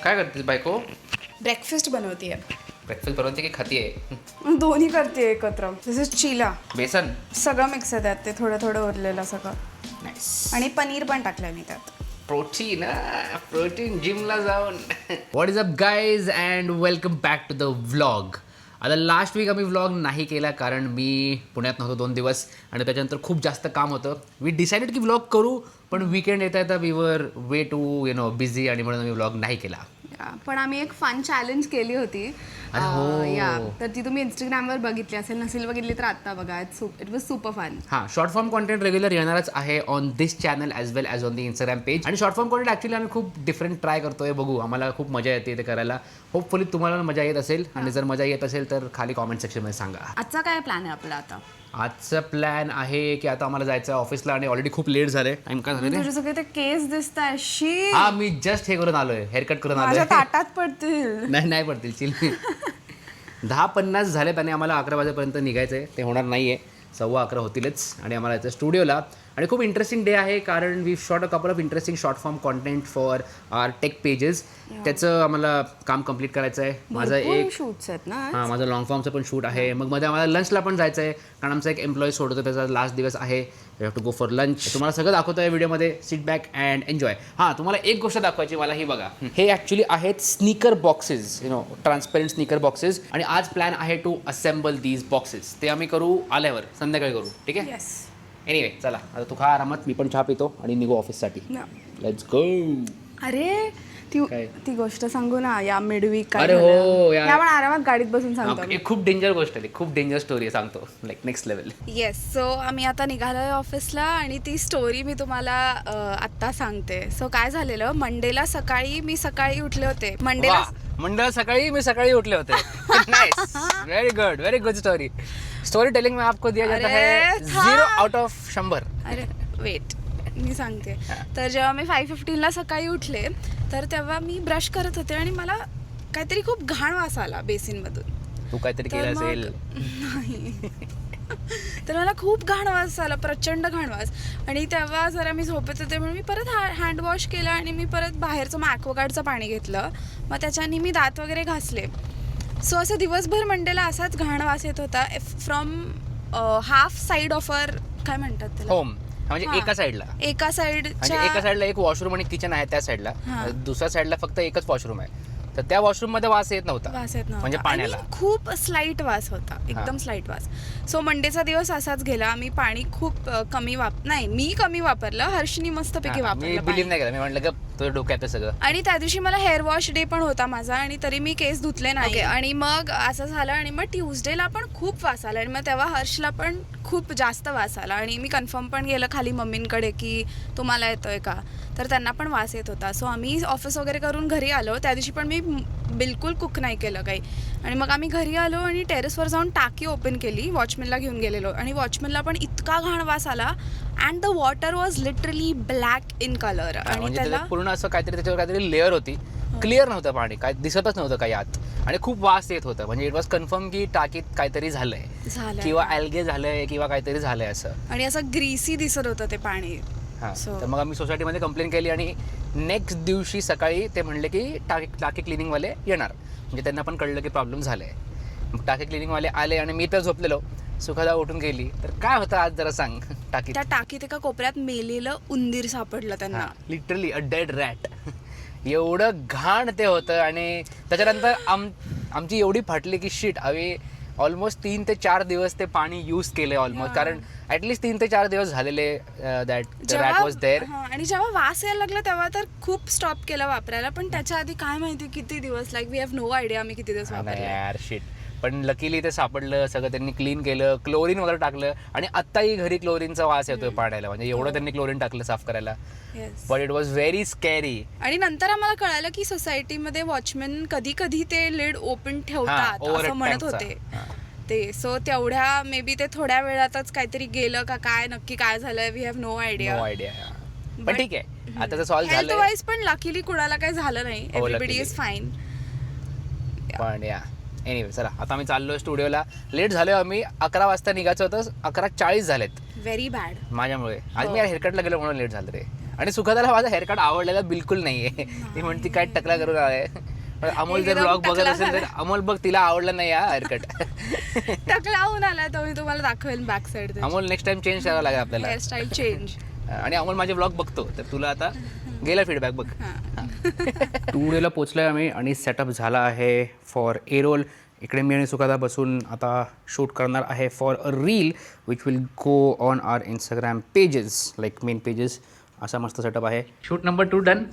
काय करतेस बायको? ब्रेकफास्ट बनवते ब्रेकफास्ट बनवते की खातीये? दोन्ही करते एकत्र. दिस इज चिला. बेसन. सगळं मिक्स आहे त्यात, ते थोडं थोडं उरलेलं सगळं. नाईस. आणि पनीर पण टाकलंय मी त्यात. प्रोटीन जिमला जाऊन. What is up guys and welcome back to the vlog. आता लास्ट वीक आम्ही व्लॉग नाही केला कारण मी पुण्यात नव्हतो 2 दिवस आणि त्याच्यानंतर खूप जास्त काम होतं. वी डिसाइडेड की व्लॉग करू, पण वीकेंड येता येता we were way to busy आणि म्हणून आम्ही व्लॉग नाही केला. पण आम्ही एक फन चॅलेंज केली होती. अरे हो. तर ती तुम्ही इंस्टाग्रामवर बघितली असेल, नसेल बघितली तर आत्ता बघा. It was super fun. हां, शॉर्ट फॉर्म कॉन्टेंट रेग्युलर येणारच आहे on this channel as well as on the Instagram page. आणि शॉर्ट फॉर्म कॉन्टेंट ॲक्च्युली आम्ही खूप डिफरंट ट्राय करतोय. बघू, आम्हाला खूप मजा येते ते करायला. होपफुली तुम्हाला मजा येत असेल आणि जर मजा येत असेल तर खाली कॉमेंट सेक्शनमध्ये सांगा. आजचा काय प्लॅन आहे आपला आता? आजचा प्लॅन आहे की आता आम्हाला जायचं आहे ऑफिसला आणि ऑलरेडी खूप लेट झाले. टाइम काय झाले रे? तुझे सगळे ते केस दिसत आहे. शी, हा, मी जस्ट हे करून आलोय, हेअरकट करून माझ्या आलोय. ताटात पडतील. नाही पडतील, चिल. 10:50 झालेत आणि आम्हाला 11 वाजेपर्यंत निघायचं आहे. ते होणार नाही आहे, 11:15 होतीलच आणि आम्हाला याचं स्टुडिओला. आणि खूप इंटरेस्टिंग डे आहे कारण we shot a couple of interesting short form content for our tech pages. त्याचं आम्ला काम कंप्लीट करायचं आहे. माझं एक शूट्स आहेत ना. हां, माझं लॉंग फॉर्मचं पण शूट आहे. मग मध्ये आम्हाला लंचला पण जायचं आहे कारण आमचा एक एम्प्लॉई सोडतो, त्याचा लास्ट दिवस आहे. We have to go for lunch. तुम्हाला सगळं दाखवतो आहे व्हिडिओमध्ये. Sit back and enjoy. हां, तुम्हाला एक गोष्ट दाखवायची मला, ही बघा. हे ॲक्च्युली आहेत sneaker boxes, transparent sneaker boxes. आणि आज प्लॅन आहे टू असेंबल दीज बॉक्सेस. ते आम्ही करू आल्यावर, संध्याकाळी करू, ठीक आहे? येस. एनिवे, चला आता तू खा आरामात, मी पण चहा पितो आणि निघू ऑफिससाठी. Let's go. अरे ती गोष्ट सांगू ना, या मिडवीक काय अरे हो झालं? यार. या आपण आरामात गाडीत बसून सांगतो. एक खूप डेंजर गोष्ट आहे, खूप डेंजर स्टोरी आहे, सांगतो. Like next level. Yes. So आम्ही आता निघालोय ऑफिसला आणि ती स्टोरी मी तुम्हाला आत्ता सांगते. सो काय झालेलं, मंडेला मी सकाळी उठले होते. मंडेला सकाळी मी उठले होते. Nice, very good story telling में आपको दिया जाता है 0 आउट ऑफ 100. अरे वेट, मी सांगते. तर जेव्हा मी 5:15 सकाळी उठले तर तेव्हा मी ब्रश करत होते आणि मला काहीतरी खूप घाण वास आला बेसिनमधून. तू काहीतरी केलं असेल. नाही. तर मला खूप घाण वास आला, प्रचंड घाण वास. आणि तेव्हा जरा मी झोपेत होते म्हणून मी परत हँड वॉश केला आणि मी परत बाहेरचं मग ॲक्वागार्डचं पाणी घेतलं. मग त्याच्याने मी दात वगैरे घासले. सो असं दिवसभर मंडेला असाच घाण वास येत होता from half side of our, काय म्हणतात त्याला, होम. म्हणजे एका साईडला एका साईडच्या एक वॉशरूम आणि किचन आहे त्या साईडला. दुसऱ्या साईडला फक्त एकच वॉशरूम आहे. तर त्या वॉशरूम मध्ये वास येत नव्हता म्हणजे पाण्याला. खूप स्लाईट वास होता, एकदम स्लाईट वास. सो मंडेचा दिवस असाच गेला. मी पाणी खूप मी कमी वापरलं. हर्षनी मस्तपैकी वापरलं. बिलीव्ह नाही केलं. मी म्हटलं का तुझं डोक्यात सगळं. आणि त्या दिवशी मला हेअर वॉश डे पण होता माझा आणि तरी मी केस धुतले नाही. आणि मग असं झालं आणि मग ट्यूजडेला पण खूप वास आला आणि मग तेव्हा हर्षला पण खूप जास्त वास आला. आणि मी कन्फर्म पण केलं खाली मम्मींकडे की तुम्हाला येतोय का, तर त्यांना पण वास येत होता. सो आम्ही ऑफिस वगैरे करून घरी आलो. त्या दिवशी पण मी बिलकुल कुक नाही केलं काही. आणि मग आम्ही घरी आलो आणि टेरेसवर जाऊन टाकी ओपन केली. वॉचमॅनला घेऊन गेलेलो आणि वॉचमॅनला पण इतका घाण वास आला. And the water was literally black in colour. आणि त्याला पूर्ण असं काहीतरी त्याच्यावर काहीतरी लेअर होती. क्लिअर नव्हतं पाणी, काय दिसतच नव्हतं काही आत. आणि खूप वास येत होतं. म्हणजे इट वॉज कन्फर्म की टाकीत काहीतरी झालंय किंवा अल्गे झालंय किंवा काहीतरी झालंय असं. आणि असं ग्रीसी दिसत होतं ते पाणी. हां, तर मग आम्ही सोसायटीमध्ये कंप्लेंट केली आणि नेक्स्ट दिवशी सकाळी ते म्हणले की टाकी क्लिनिंगवाले येणार. म्हणजे त्यांना पण कळलं की प्रॉब्लेम झाला आहे. मग टाकी क्लिनिंगवाले आले आणि मी तर झोपलेलो. सुखदा उठून गेली. तर काय होतं आज जरा सांग. त्या टाकीत एका कोपऱ्यात मेलेलं उंदीर सापडलं त्यांना. Literally a dead rat. एवढं घाण ते होतं. आणि त्याच्यानंतर आमची एवढी फाटली की शिट, आम्ही ऑलमोस्ट 3 ते 4 दिवस ते पाणी यूज केले ऑलमोस्ट. कारण ॲटलिस्ट 3 ते 4 दिवस झालेले दॅट रॅट वॉज देअर. आणि जेव्हा वास यायला लागला तेव्हा तर खूप स्टॉप केला वापरायला. पण त्याच्या आधी काय माहिती किती दिवस, like we have no idea आम्ही किती दिवस वापरले. यार शिट. पण लकीली ते सापडलं सगळं. त्यांनी क्लीन केलं, क्लोरीन वगैरे टाकलं. आणि आत्ताही घरी क्लोरीनचा वास येतोय पाण्याला. म्हणजे एवढं त्यांनी क्लोरीन टाकलं साफ करायला. But it was very scary. आणि नंतर आम्हाला कळालं की सोसायटीमध्ये वॉचमॅन कधी कधी ते लिड ओपन ठेवतात असं म्हणत होते ते. सो तेवढ्या मे बी ते थोड्या वेळातच काहीतरी गेलं का काय, नक्की काय झालंय वी हॅव नो आयडिया. पण ठीक आहे, आता तर सॉल्व्ह झालं. हेल्थ वाईज पण लकीली कुणाला काही झालं नाही. Everybody is fine. पण या एनिवे, चला आता आम्ही चाललोय स्टुडिओला. लेट झालोय आम्ही. 11 वाजता निघायचं होतं, 11:40 झालेत. व्हेरी बॅड माझ्यामुळे. आज मी हेअरकटला गेलो म्हणून लेट झालं रे. आणि सुखदाला माझा हेअरकट आवडलेला बिलकुल नाहीये. ती म्हणती काय टकला करून आहे. पण अमोल जर एकदम ब्लॉग बघत टकला असेल तर अमोल बघ तिला आवडलं नाही हा हेअरकट. टकला होऊन आला तो मी तुम्हाला दाखवेल back side Amol next time change करावं लागेल आपल्याला. Hairstyle change. आणि अमोल माझे ब्लॉग बघतो तर तुला आता गेला फीडबॅक बघ. टूडेला पोचलोय आम्ही आणि सेटअप झाला आहे फॉर ए रोल. इकडे मी आणि सुखादा बसून आता शूट करणार आहे for a reel which will go on our Instagram pages like main pages. असा मस्त सेटअप आहे. Shoot number 2 done.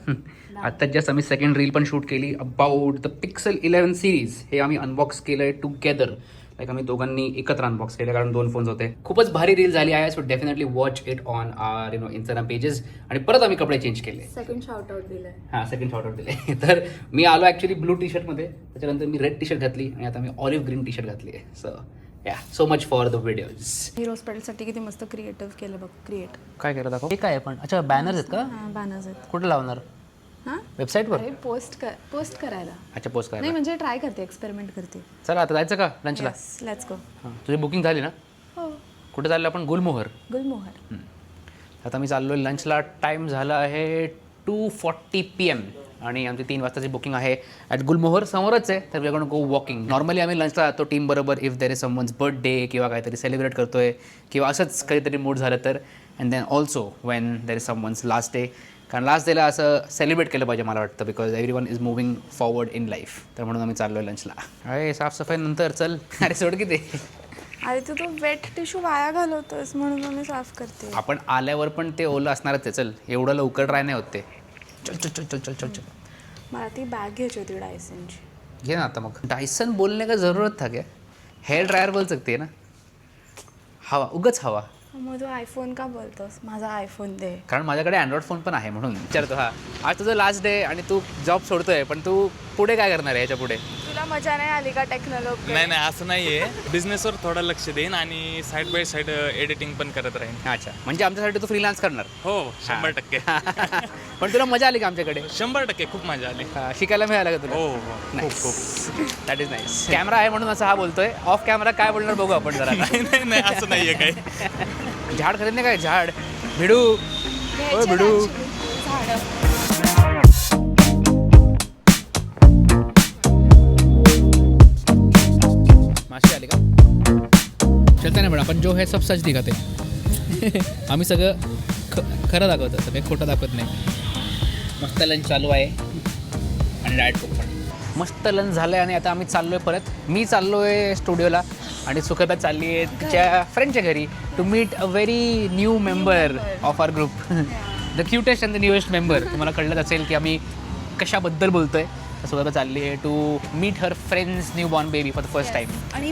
आत्ताच जस्ट आम्ही सेकंड रील पण शूट केली अबाउट द Pixel 11 सिरीज. हे आम्ही अनबॉक्स केलं आहे टुगेदर. लाईक आम्ही दोघांनी एकत्र अनबॉक्स केलं कारण 2 फोन्स होते. खूपच भारी रील झाली आहे. So definitely watch it on our Instagram pages. आणि परत आम्ही कपडे चेंज केले. सेकंड शॉर्ट आउट दिलाय. हां सेकंड शॉर्ट आउट दिले. तर मी आलो ॲक्च्युली ब्लू टी शर्टमध्ये. त्याच्यानंतर मी रेड टी शर्ट घातली आणि आता मी ऑलिव्ह ग्रीन टी शर्ट घातली आहे. सो या so much for the videos. Hero स्पेलसाठी किती मस्त क्रिएटिव्ह केलं बघ. क्रिएट काय केलं दाखव. हे काय पण अच्छा बॅनर्स आहेत का. बॅनर्स आहेत. कुठं लावणार हां वेबसाईटवर. अरे पोस्ट करायला अच्छा पोस्ट नाही करायला. म्हणजे ट्राय करते एक्सपेरिमेंट करते. चला आता जायचं का लंचला. Let's go. हां तुझी बुकिंग झाली ना. हो कुठे चाललं आपण गुलमोहर. गुलमोहर. आता मी चाललो लंचला. टाईम झाला आहे 2:40 PM आणि आमची 3 वाजताची बुकिंग आहे ॲट गुलमोहर. समोरच आहे. तर we are going to go walking. Normally आम्ही लंचला जातो टीम बरोबर if there is someone's birthday किंवा काहीतरी सेलिब्रेट करतोय किंवा असंच काहीतरी मूड झालं तर. And then also when there is someone's last day. कारण लास्ट डेला असं सेलिब्रेट केलं पाहिजे मला वाटतं because everyone is moving forward in life. तर म्हणून आम्ही चाललो आहे लंचला. अरे साफसफाई नंतर चल. अरे सोड किती. अरे तू तो वेट टिश्यू वाया घालवतोस म्हणून मी साफ करते. आपण आल्यावर पण ते ओलं असणारच आहे. चल एवढं लवकर ट्राय नाही होत ते. चल चल चल चल चल चल चल. मला ती बॅग घ्यायची होती डायसनची. घे ना आता मग. डायसन बोलने का जरूरत था क्या. हेयर ड्रायर बोल सकते है ना. हवा उगच हवा. मग तू आयफोन का बोलतोस. माझा आयफोन दे. कारण माझ्याकडे अँड्रॉइड फोन पण आहे म्हणून विचारतो. हा आज तुझं लास्ट डे आणि तू जॉब सोडतोय पण तू पुढे काय करणार आहे याच्या पुढे. तुला मजा नाही आली का टेक्नॉलॉजी. नाही नाही असं नाही आहे. बिझनेसवर थोडं लक्ष देईन आणि साईड बाय साईड एडिटिंग पण करत राहीन. अच्छा म्हणजे आमच्यासाठी तू फ्रीलान्स करणार. हो 100%. पण तुला मजा आली का आमच्याकडे. 100% खूप मजा आली. हा, शिकायला मिळालं का तुला. हो हो खूप खूप. That is nice. कॅमेरा आहे म्हणून असं हा बोलतोय. ऑफ कॅमेरा काय बोलणार बघू आपण जरा. नाही नाही नाही असं नाही आहे काही. झाड खरेदी काय झाड भिडू. ओ भिडू. माशी आली का. चलते ना पण आपण जो है सब सच दिखाते. आम्ही सगळं खरं दाखवतो. असं काही खोटं दाखवत नाही. मस्त लंच चालू आहे आणि डायट कोक पण. मस्त लंच झालं आहे आणि आता आम्ही चाललो आहे परत. मी चाललो आहे स्टुडिओला आणि सुखदा चालली आहे तिच्या फ्रेंडच्या घरी to meet a very new member of our group. The cutest and the newest member. तुम्हाला कळलं असेल की आम्ही कशाबद्दल बोलतोय. तर सुखदा चालली आहे to meet her friend's new born baby for the first time. आणि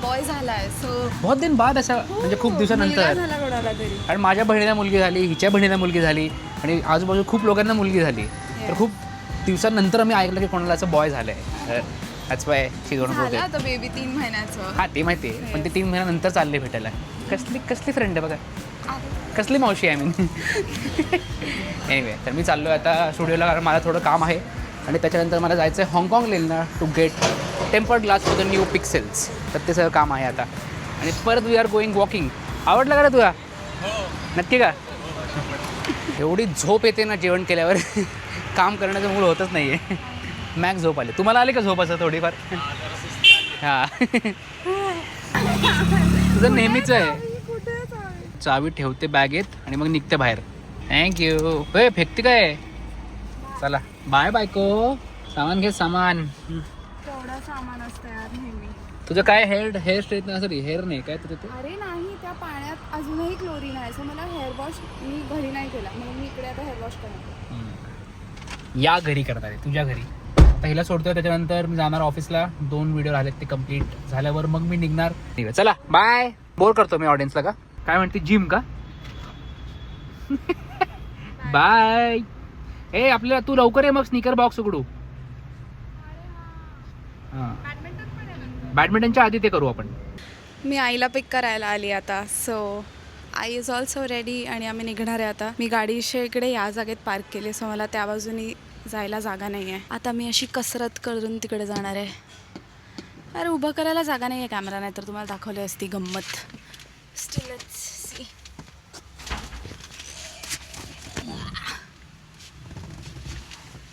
बॉय झालाय. सो बहुत दिन बाद असं म्हणजे खूप दिवसानंतर. झाला कोणाला तरी. कारण माझ्या बहिणीला मुलगी झाली हिच्या बहिणीला मुलगी झाली आणि आजूबाजू खूप लोकांना मुलगी झाली. तर खूप दिवसानंतर आम्ही ऐकलं की कोणाला असं बॉय झालं आहे. That's why she don't know. झालं आता बेबी 3 महिन्याचं. हां ते माहिती आहे पण ते 3 महिन्यानंतर चालले भेटायला. कसली फ्रेंड आहे बघा. कसली मावशी आहे मी. एनिवे तर मी चाललो आहे आता स्टुडिओला कारण मला थोडं काम आहे आणि त्याच्यानंतर मला जायचं आहे हाँगकाँग लेनला to get tempered glass for the new pixels. तर ते सगळं काम आहे आता आणि परत वी आर गोईंग वॉकिंग. आवडलं का रे तुला. नक्की का. एवढी झोप येते ना जेवण केल्यावर. काम करण्याचं मूळ होतच नाही आहे. मॅक्स झोप आली. तुम्हाला आली का झोप असं थोडीफार. हां तुझं नेहमीच आहे. चावी ठेवते बॅगेत आणि मग निघते बाहेर. थँक्यू. फेकते काय. चला बाय बायको. सामान घे सामान. तेवढं सामान असतं यार नेहमी. तुझं काय हेअर स्ट्रेट सॉरी हेअर नाही काय तुझं ते. अरे नाही त्या पाण्यात अजूनही क्लोरीन आहे. सो मला हेअर वॉश मी घरी नाही केला म्हणून मी इकडे आता हेअर वॉश करणार. या घरी करणार आहे तुझ्या घरी. पहिला सोडतोय त्याच्यानंतर मी जाणार ऑफिसला. 2 व्हिडिओ राहिलेत ते कम्प्लीट झाल्यावर मग मी निघणार. चला बाय. बोर करतो मी ऑडियन्सला का. काय म्हणते जिम का. बाय. ए आपल्याला तू लवकर आहे मग स्नीकर बॉक्स उघडू. हां बॅडमिंटनच्या आधी ते करू आपण. मी आईला पिक करायला आली आता. So I is also ready आणि आम्ही निघणार आहे आता. मी गाडीच्या इकडे या जागेत पार्क केली. सो मला त्या बाजूनी जायला जागा नाही आहे. आता मी अशी कसरत करून तिकडे जाणार आहे. अरे उभं करायला जागा नाही आहे कॅमेरा नाही तर तुम्हाला दाखवली असती गंमत. Still let's see.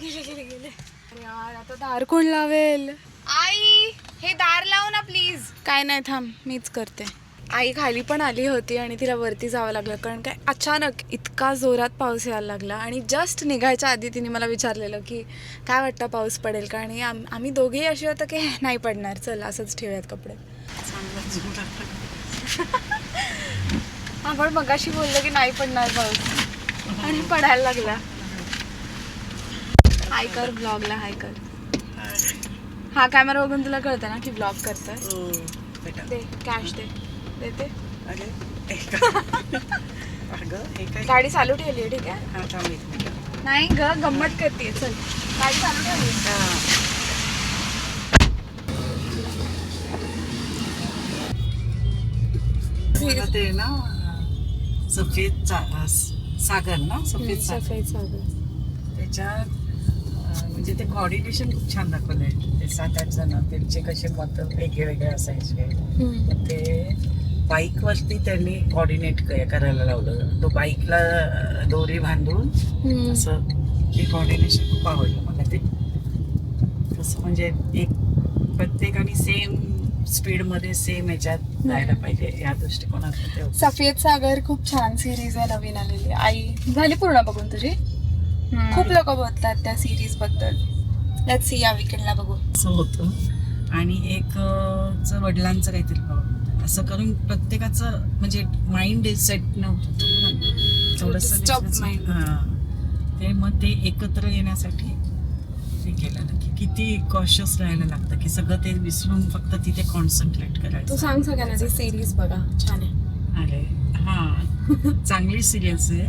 अरे यार आता दार कोण लावेल? आई हे दार लाव ना प्लीज. काय नाही थांब मीच करते. आई खाली पण आली होती आणि तिला वरती जावं लागलं कारण काय अचानक इतका जोरात पाऊस यायला लागला आणि जस्ट निघायच्या आधी तिने मला विचारलेलं की काय वाटतं पाऊस पडेल का, आणि आम्ही दोघेही असे होतं की नाही पडणार, चल असंच ठेवूयात कपडे. आपण मगाशी बोललो की नाही पडणार पाऊस आणि पडायला लागला. हाय कर ब्लॉगला, हाय कर. हा कॅमेरा बघून तुला कळतं ना की ब्लॉग करतोय. दे कॅश दे. देते. गाडी चालू ठेवली आहे ठीक आहे. नाही ग गंमत करते. चल गाडी चालू ठेवली. ते ना सफेद सागर ना, सफेद सागर त्याच्यात म्हणजे ते कॉर्डिनेशन खूप छान दाखवलंय. ते 7-8 जण त्यांचे कसे मत वेगळे वेगळे असायचे. ते बाईक वरती त्यांनी कॉर्डिनेट करायला लावलं. तो बाईकला दोरी बांधून असं ते कॉर्डिनेशन खूप आवडलं मला. ते तसं म्हणजे एक प्रत्येकाने सेम स्पीड मध्ये सेम ह्याच्यात जायला पाहिजे या दृष्टिकोनातून. सफेद सागर खूप छान सिरीज आहे, नवीन आलेली. आई झाली पूर्ण बघून तुझी? खूप लोक बोलतात त्या सिरीज बद्दल. लेट्स सी या वीकेंडला बघू. असं होतं. आणि एक वडिलांचं काहीतरी असं करून प्रत्येकाचं म्हणजे माइंड सेट नव्हतं थोडंसं. ते मग ते एकत्र येण्यासाठी ते केलं की किती कॉशियस राहायला लागतं की सगळं ते विसरून फक्त तिथे कॉन्सन्ट्रेट करायचं. तू सांग सगळ्यांना ती सिरीज बघा, छान आहे. अरे हां चांगली सिरियस आहे.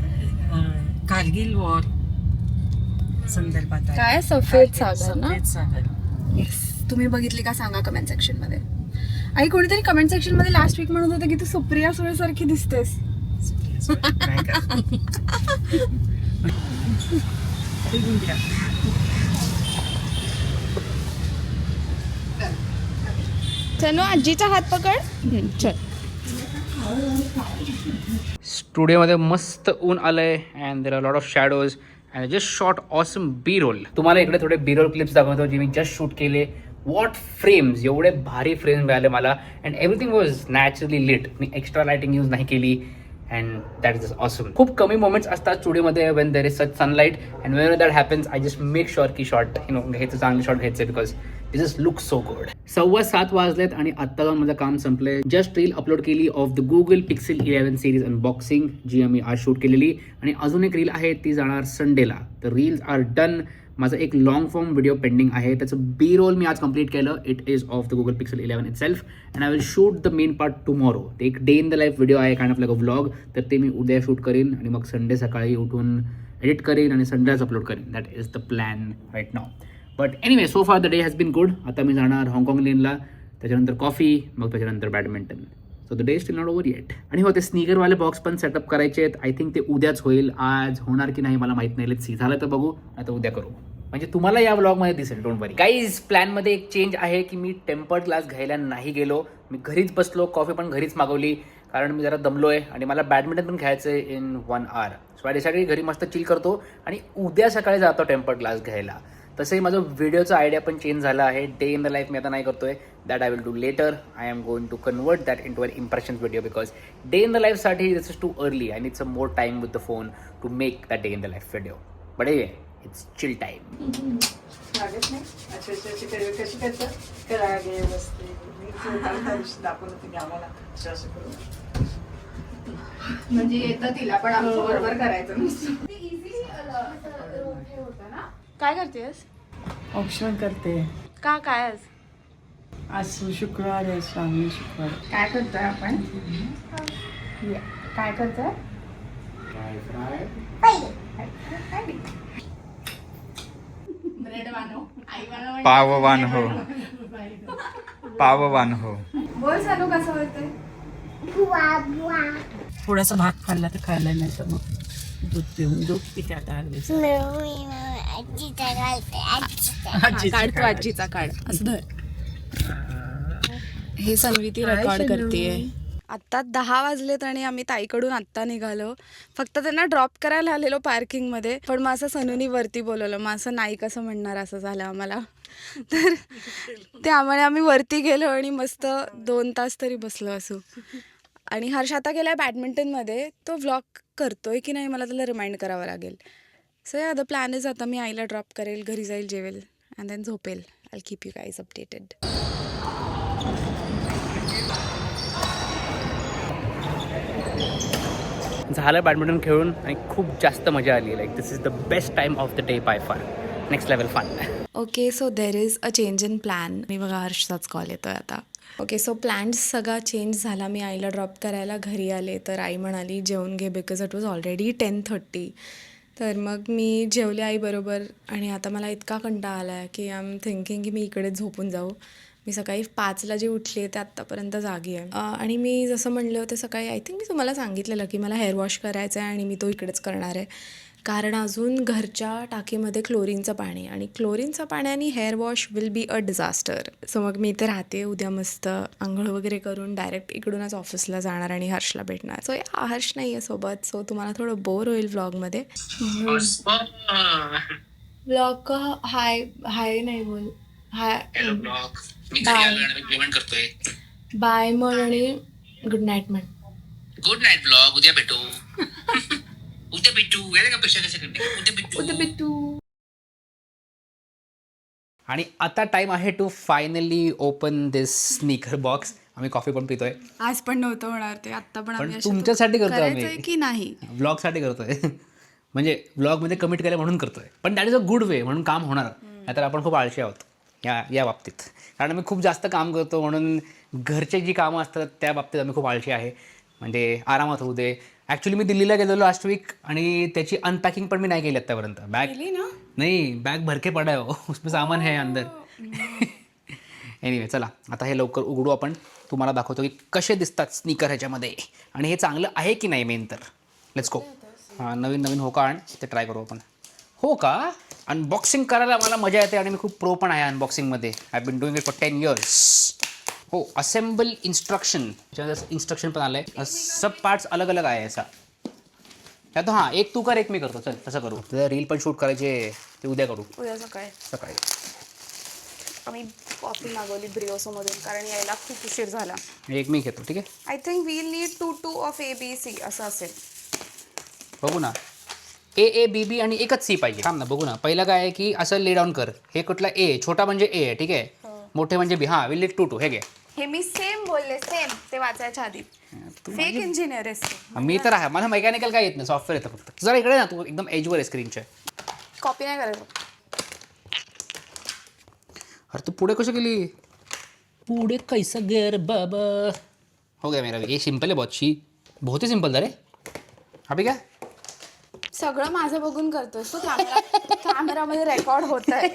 कारगिल वॉर संदर्भात आहे. काय सफेद सागर ना? सफेद सागर. येस. तुम्ही बघितली का सांगा कमेंट सेक्शन मध्ये. आई कोणीतरी कमेंट सेक्शन मध्ये लास्ट वीक म्हणत होतं की तू सुप्रिया सुळे सारखी दिसतेस. नाही का? चलो आजीचा हात पकड. चल. स्टुडिओमध्ये मस्त ऊन आलंय and there are lot of shadows and just shot awesome B roll. तुम्हाला इकडे थोडे बी रोल क्लिप्स दाखवतो जे मी जस्ट शूट केले. वॉट फ्रेम्स, एवढे भारी फ्रेम्स मिळाले मला and everything was naturally lit. मी एक्स्ट्रा लायटिंग यूज नाही केली अँड दॅट इज ऑसम. खूप कमी मोमेंट्स असतात स्टुडिओमध्ये when there is such sunlight and when that happens I just make sure की शॉट घ्यायचं, चांगले शॉट घ्यायचे because it just look so good. 7:15 वाजलेत आणि आत्ता जाऊन माझं काम संपलंय. जस्ट रील अपलोड केली of the Google Pixel 11 series unboxing जी आम्ही आज शूट केलेली आणि अजून एक रील आहे ती जाणार संडेला. तर रील्स आर डन. माझं एक लॉंग फॉर्म व्हिडिओ पेंडिंग आहे, त्याचं बी रोल मी आज कंप्लीट केलं. It is of the Google Pixel 11 itself and I will shoot the main part tomorrow. ते एक day in the life video आहे, kind of like a vlog. तर ते मी उद्या शूट करीन आणि मग संडे सकाळी उठून एडिट करीन आणि संडेलाच अपलोड करीन. That is the plan right now. But anyway so far the day has been good. आता मी जाणार हाँगकाँग लेनला, त्याच्यानंतर कॉफी, मग त्याच्यानंतर badminton. So the day still not over yet. आणि हो ते स्नीकरवाले बॉक्स पण सेटअप करायचे आहेत. आय थिंक ते उद्याच होईल. आज होणार की नाही मला माहीत नाही. Let's see. झालं तर बघू, आता उद्या करू. म्हणजे तुम्हाला या व्लॉगमध्ये दिसेल, डोंट वरी. गाईज प्लॅनमध्ये एक चेंज आहे की मी टेम्पर्ड ग्लास घ्यायला नाही गेलो. मी घरीच बसलो, कॉफी पण घरीच मागवली कारण मी जरा दमलो आहे आणि मला बॅडमिंटन पण खेळायचं आहे in 1 hour. So I decided घरी मस्त चिल करतो आणि उद्या सकाळी जातो टेम्पर्ड ग्लास घ्यायला. तसंही माझं व्हिडिओचं आयडिया पण चेंज झाला आहे. डे इन द लाईफ मी आता नाही करतोय. That I will do later. I am going to convert that into an impression video because day in the लाईफसाठी this is too early. I need some more time with the phone to make that day in the life video. But yeah it's chill time. म्हणजे येतं तिला पण आमचं बरोबर करायचं. काय करतेस? ऑप्शन करते. का काय आज शुक्रवार आहे, श्रावणी शुक्रवार. काय करतोय आपण? काय करतोय? ब्रेड वानो. पाववान हो. पाववान हो. बोल चालू कसं होते? थोडासा भात खाल्ला तर खायला नाही तर मग दूध पिऊन दूध पिते आता. काढतो आजीचा काढ असं धर. हे सन्वी ती रेकॉर्ड करते. आत्ता 10 वाजलेत आणि आम्ही ताईकडून आत्ता निघालो. फक्त त्यांना ड्रॉप करायला आलेलो पार्किंगमध्ये, पण मग असं सनूनी वरती बोलवलं. मग असं नाही कसं म्हणणार असं झालं आम्हाला. तर त्यामुळे आम्ही वरती गेलो आणि मस्त 2 तास तरी बसलो असू. आणि हर्ष आता गेला आहे बॅडमिंटनमध्ये. तो व्लॉग करतोय की नाही मला त्याला रिमाइंड करावं लागेल. सो या द प्लॅन इज आता मी आईला ड्रॉप करेल, घरी जाईल, जेवेल अँड देन झोपेल. I keep you guys updated. झालं बॅडमिंटन खेळून आणि खूप जास्त मजा आली. Like this is the best time of the day by far. Next level fun. Okay so there is a change in plan. मी बघा हर्षचाच कॉल येतोय आता. ओके सो प्लॅन सगळा चेंज झाला. मी आईला ड्रॉप करायला घरी आले तर आई म्हणाली जेवून घे बिकॉज इट वॉज ऑलरेडी 10:30. तर मग मी जेवले आईबरोबर आणि आता मला इतका कंटाळा आला आहे की आय एम थिंकिंग की मी इकडेच झोपून जाऊ. मी सकाळी 5ला जी उठली आहे ते आत्तापर्यंत जागी आहे. आणि मी जसं म्हणलं होतं सकाळी आय थिंक मी तुम्हाला सांगितलेलं की मला हेअर वॉश करायचा आहे आणि मी तो इकडेच करणार आहे. कारण अजून घरच्या टाकीमध्ये क्लोरीनचं पाणी आणि क्लोरीनचं पाण्याने hair wash will be a disaster. So मग मी इथे राहते. उद्या मस्त आंघोळ वगैरे करून डायरेक्ट इकडूनच ऑफिसला जाणार आणि हर्षला भेटणार. सो हर्ष नाही आहे सोबत, सो तुम्हाला थोडं बोर होईल व्लॉगमध्ये. व्लॉग हाय हाय नाही बोल हाय पेमेंट करतोय. बाय म्हण आणि गुड नाईट म्हण. Good night blog. उद्या भेटू. उद्या भेटू. यायला का पेक्षा कशा करते. उद्या भेटू. आणि आता टाइम आहे to finally open this sneaker box. आम्ही कॉफी पण पितोय. आज पण नव्हतं होणार ते, आत्ता पण आम्ही अशा तुमच्यासाठी करतोय करायचंय आम्ही. की नाही. ब्लॉगसाठी करतोय. म्हणजे ब्लॉगमध्ये कमिट केलं म्हणून करतोय. पण that is a good way म्हणून काम होणार. नाहीतर आपण खूप आळशी आहोत या बाबतीत. कारण आम्ही खूप जास्त काम करतो म्हणून घरचे जी कामं असतात त्या बाबतीत आम्ही खूप आळशी आहे. म्हणजे आरामात होऊ दे. ॲक्च्युली मी दिल्लीला गेलेलो लास्ट वीक आणि त्याची अनपॅकिंग पण मी नाही केली आत्तापर्यंत. बॅग नाही, बॅग भरके पडा है उसमें सामान है अंदर. एनिवे चला आता हे लवकर उघडू आपण. तुम्हाला दाखवतो की कसे दिसतात स्नीकर ह्याच्यामध्ये आणि हे चांगलं आहे की नाही मेन तर. Let's go. हां नवीन हो का आण ते ट्राय करू आपण. हो का अनबॉक्सिंग करायला मला मजा येते आणि मी खूप प्रो पण आहे अनबॉक्सिंगमध्ये. I been doing it for 10 years. हो असेंबल इन्स्ट्रक्शन. इन्स्ट्रक्शन पण आलं आहे. सब पार्ट्स अलग अलग आहे याचा. त्यात हां एक तू कर एक मी करतो. चल तसं करू. तर रील पण शूट करायचे ते उद्या करू. उद्या सकाळी आम्ही कॉफी मागवली ब्रिओसोमधून कारण यायला खूप उशीर झाला. एक मी घेतो ठीक आहे. I think we need 2 of ABC असं असेल. बघू ना. AABB आणि एकच C पाहिजे. थांब ना बघू ना. पहिलं काय आहे की असं ले डाऊन कर. हे कुठला A छोटा म्हणजे A आहे ठीक आहे. मोठे म्हणजे B. हां विल नीड 2 हे घे. हे मी सेम बोलले सेम ते वाचायच्या आधी. फेक इंजिनियर आहेस तू. मी तर आहे. मला मेकॅनिकल काय येत नाही. सॉफ्टवेअर येतं फक्त. जरा इकडे ना तू एकदम एजवर आहे स्क्रीनच्या. कॉपी नाही करायचं. अरे तू पुढे कशी गेली. पुढे कैसा गर बाबा. हो गया मेरा. ये सिंपल है बहुत ही सिंपल था रे. अभी क्या सगळं माझं बघून करतोस तू. कॅमेरामध्ये रेकॉर्ड होत आहे.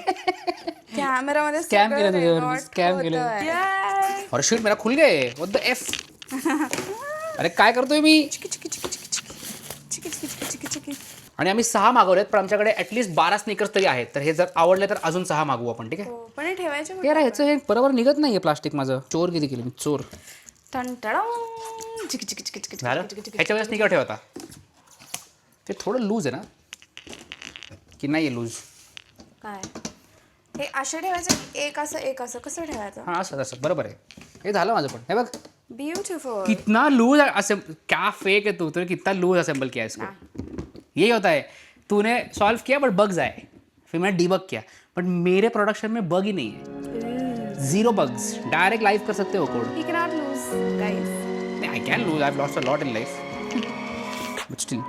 कॅमेरामध्ये स्कॅम केलं तुझ्यावर. स्कॅम केलं. अरे शूट मेरा खुल गए. What the F. अरे काय करतोय मी. आणि आम्ही 6 मागवलेत पण आमच्याकडे ॲटलीस्ट 12 स्निकर्स तरी आहेत. तर हे जर आवडले तर अजून 6 मागवू आपण ठीक आहे. पण हे ठेवायचे यार ह्याचं हे बरोबर निघत नाही आहे प्लास्टिक माझं. चोर किती केलं मी चोर. झालं ह्याच्या वेळेस स्निकर ठेवता. ते थोडं लूज आहे ना की नाही आहे लूज. काय हे असे ठेवायचं एक असं कसं ठेवायचं. हां असं बरोबर आहे. हे झालं माझं पण. हे बघ ब्यूटीफुल. कितना लूज क्या फेक है तूने कितना लूज असेंबल किया इसको. यही होता है. तूने सॉल्व किया बट बग्स आए. फिर मैंने डीबग किया बट मेरे प्रोडक्शन में बग ही नहीं है. 0 bugs. डायरेक्ट लाइव कर सकते हो code. He cannot lose, guys. I can lose. I've lost a lot in life. But still.